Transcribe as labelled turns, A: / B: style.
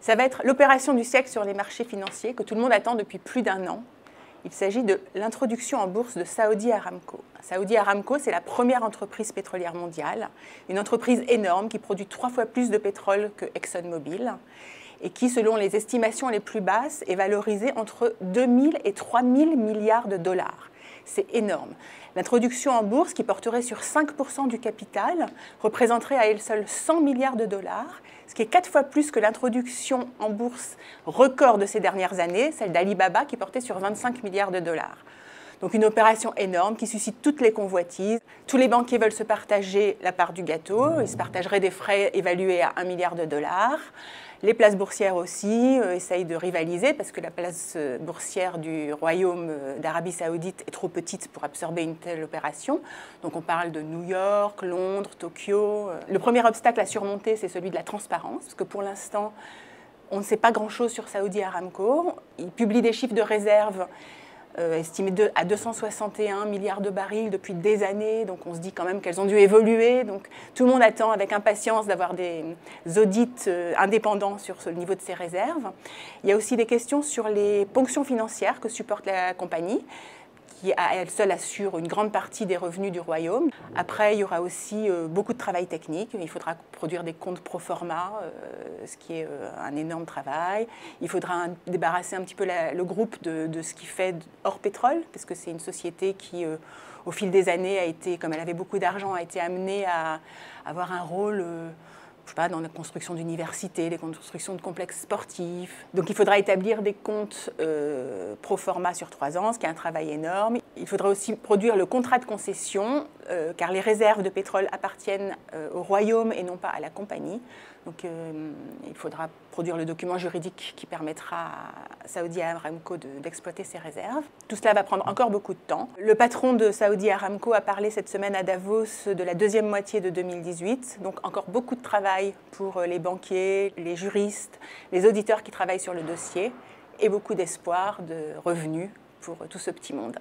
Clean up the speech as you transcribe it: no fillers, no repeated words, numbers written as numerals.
A: Ça va être l'opération du siècle sur les marchés financiers que tout le monde attend depuis plus d'1 an. Il s'agit de l'introduction en bourse de Saudi Aramco. Saudi Aramco, c'est la première entreprise pétrolière mondiale, une entreprise énorme qui produit 3 fois plus de pétrole que ExxonMobil et qui, selon les estimations les plus basses, est valorisée entre 2 000 et 3 000 milliards de dollars. C'est énorme. L'introduction en bourse, qui porterait sur 5% du capital, représenterait à elle seule 100 milliards de dollars, ce qui est 4 fois plus que l'introduction en bourse record de ces dernières années, celle d'Alibaba, qui portait sur 25 milliards de dollars. Donc une opération énorme qui suscite toutes les convoitises. Tous les banquiers veulent se partager la part du gâteau. Ils se partageraient des frais évalués à 1 milliard de dollars. Les places boursières aussi essayent de rivaliser parce que la place boursière du Royaume d'Arabie Saoudite est trop petite pour absorber une telle opération. Donc on parle de New York, Londres, Tokyo. Le premier obstacle à surmonter, c'est celui de la transparence, parce que pour l'instant, on ne sait pas grand-chose sur Saudi Aramco. Ils publient des chiffres de réserve estimés à 261 milliards de barils depuis des années, donc on se dit quand même qu'elles ont dû évoluer. Donc tout le monde attend avec impatience d'avoir des audits indépendants sur le niveau de ces réserves. Il y a aussi des questions sur les ponctions financières que supporte la compagnie, qui à elle seule assure une grande partie des revenus du royaume. Après, il y aura aussi beaucoup de travail technique. Il faudra produire des comptes pro forma, ce qui est un énorme travail. Il faudra débarrasser un petit peu le groupe de ce qui fait hors pétrole, parce que c'est une société qui, au fil des années, a été, comme elle avait beaucoup d'argent, a été amenée à avoir un rôle je sais pas, dans la construction d'universités, les constructions de complexes sportifs. Donc il faudra établir des comptes pro forma sur 3 ans, ce qui est un travail énorme. Il faudra aussi produire le contrat de concession, car les réserves de pétrole appartiennent au royaume et non pas à la compagnie. Donc il faudra produire le document juridique qui permettra à Saudi Aramco d'exploiter ses réserves. Tout cela va prendre encore beaucoup de temps. Le patron de Saudi Aramco a parlé cette semaine à Davos de la deuxième moitié de 2018, donc encore beaucoup de travail pour les banquiers, les juristes, les auditeurs qui travaillent sur le dossier et beaucoup d'espoir de revenus pour tout ce petit monde.